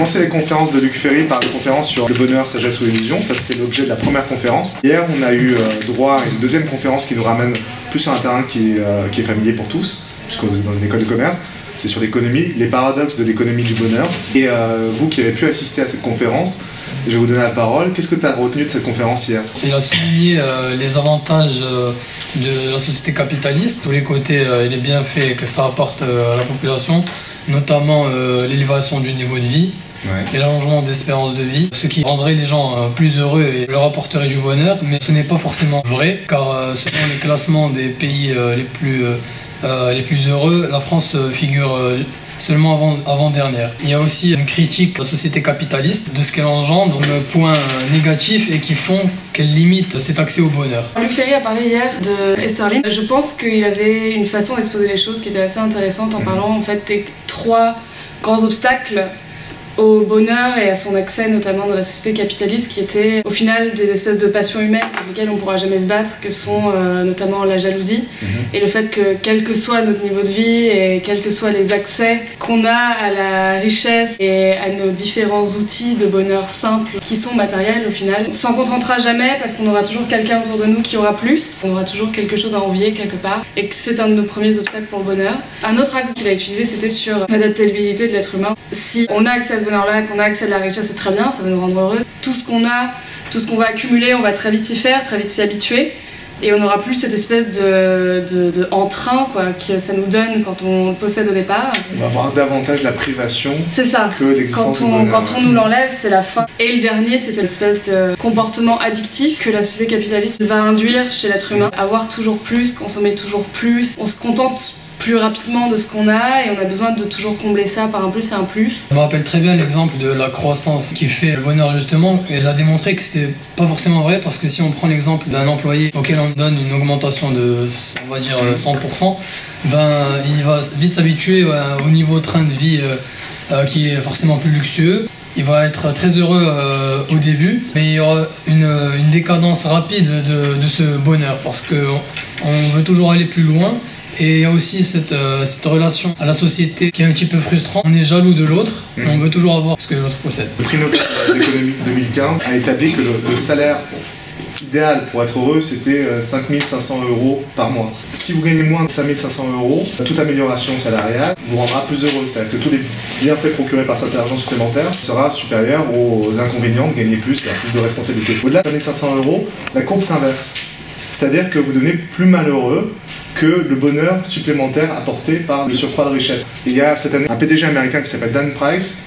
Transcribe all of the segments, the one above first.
commencé les conférences de Luc Ferry par une conférence sur le bonheur, sagesse ou illusion. Ça, c'était l'objet de la première conférence. Hier, on a eu droit à une deuxième conférence qui nous ramène plus sur un terrain qui est familier pour tous, puisque vous êtes dans une école de commerce. C'est sur l'économie, les paradoxes de l'économie du bonheur. Et vous qui avez pu assister à cette conférence, je vais vous donner la parole. Qu'est-ce que tu as retenu de cette conférence hier? Il a souligné les avantages de la société capitaliste, tous les côtés et les bienfaits que ça apporte à la population, notamment l'élévation du niveau de vie. Ouais. Et l'allongement d'espérance de vie, ce qui rendrait les gens plus heureux et leur apporterait du bonheur, mais ce n'est pas forcément vrai, car selon les classements des pays les plus heureux, la France figure seulement avant-dernière. Il y a aussi une critique de la société capitaliste, de ce qu'elle engendre, de points négatifs et qui font qu'elle limite cet accès au bonheur. Luc Ferry a parlé hier de Esterline. Je pense qu'il avait une façon d'exposer les choses qui était assez intéressante en parlant en fait des 3 grands obstacles au bonheur et à son accès notamment dans la société capitaliste qui étaient au final des espèces de passions humaines avec lesquelles on ne pourra jamais se battre, que sont notamment la jalousie et le fait que quel que soit notre niveau de vie et quels que soient les accès qu'on a à la richesse et à nos différents outils de bonheur simples qui sont matériels au final, on s'en contentera jamais parce qu'on aura toujours quelqu'un autour de nous qui aura plus, on aura toujours quelque chose à envier quelque part et que c'est un de nos premiers obstacles pour le bonheur. Un autre axe qu'il a utilisé c'était sur l'adaptabilité de l'être humain. Si on a accès à ce bonheur-là, qu'on a accès à de la richesse, c'est très bien, ça va nous rendre heureux. Tout ce qu'on a, tout ce qu'on va accumuler, on va très vite y faire, très vite s'y habituer. Et on n'aura plus cette espèce de entrain que ça nous donne quand on le possède au départ. On va avoir davantage la privation que l'existence du bonheur. Quand on nous l'enlève, c'est la fin. Et le dernier, c'était l'espèce de comportement addictif que la société capitaliste va induire chez l'être humain. Avoir toujours plus, consommer toujours plus. On se contente plus rapidement de ce qu'on a et on a besoin de toujours combler ça par un plus et un plus. Je me rappelle très bien l'exemple de la croissance qui fait le bonheur justement. Elle a démontré que c'était pas forcément vrai parce que si on prend l'exemple d'un employé auquel on donne une augmentation de, on va dire 100%, ben il va vite s'habituer au niveau train de vie qui est forcément plus luxueux. Il va être très heureux au début, mais il y aura une décadence rapide de ce bonheur parce qu'on veut toujours aller plus loin. Et il y a aussi cette relation à la société qui est un petit peu frustrante. On est jaloux de l'autre, et on veut toujours avoir ce que l'autre possède. Le prix Nobel d'économie 2015 a établi que le salaire idéal pour être heureux, c'était 5 500 € par mois. Si vous gagnez moins de 5 500 €, toute amélioration salariale vous rendra plus heureux. C'est-à-dire que tous les bienfaits procurés par cet argent supplémentaire sera supérieur aux inconvénients de gagner plus, d'avoir plus de responsabilités. Au-delà de 5 500 €, la courbe s'inverse. C'est-à-dire que vous devenez plus malheureux que le bonheur supplémentaire apporté par le surcroît de richesse. Et il y a cette année un PDG américain qui s'appelle Dan Price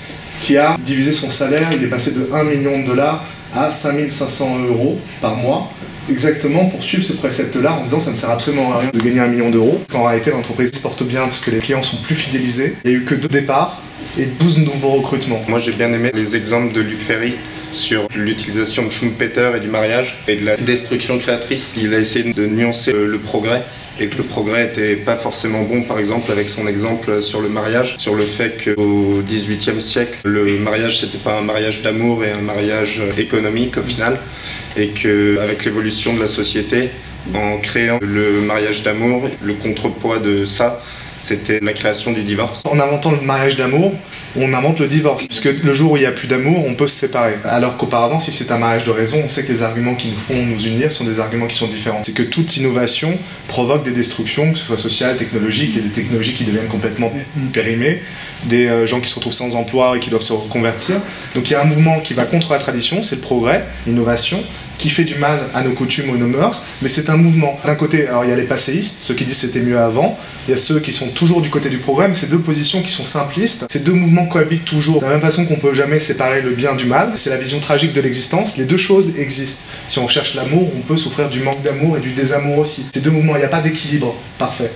qui a divisé son salaire, il est passé de 1 million de dollars à 5 500 € par mois, exactement pour suivre ce précepte-là en disant ça ne sert absolument à rien de gagner 1 million d'euros. En réalité, l'entreprise se porte bien parce que les clients sont plus fidélisés. Il n'y a eu que 2 départs et 12 nouveaux recrutements. Moi j'ai bien aimé les exemples de Luc Ferry sur l'utilisation de Schumpeter et du mariage et de la destruction créatrice. Il a essayé de nuancer le progrès et que le progrès n'était pas forcément bon, par exemple avec son exemple sur le mariage, sur le fait qu'au XVIIIe siècle, le mariage c'était pas un mariage d'amour et un mariage économique au final, et qu'avec l'évolution de la société, en créant le mariage d'amour, le contrepoids de ça, c'était la création du divorce. En inventant le mariage d'amour, on invente le divorce. Puisque le jour où il n'y a plus d'amour, on peut se séparer. Alors qu'auparavant, si c'est un mariage de raison, on sait que les arguments qui nous font nous unir sont des arguments qui sont différents. C'est que toute innovation provoque des destructions, que ce soit sociales, technologiques, et des technologies qui deviennent complètement périmées, des gens qui se retrouvent sans emploi et qui doivent se reconvertir. Donc il y a un mouvement qui va contre la tradition, c'est le progrès, l'innovation, qui fait du mal à nos coutumes ou nos mœurs, mais c'est un mouvement. D'un côté, alors il y a les passéistes, ceux qui disent c'était mieux avant, il y a ceux qui sont toujours du côté du progrès, mais c'est 2 positions qui sont simplistes. Ces 2 mouvements cohabitent toujours. De la même façon qu'on peut jamais séparer le bien du mal, c'est la vision tragique de l'existence, les 2 choses existent. Si on cherche l'amour, on peut souffrir du manque d'amour et du désamour aussi. Ces 2 mouvements, il n'y a pas d'équilibre parfait.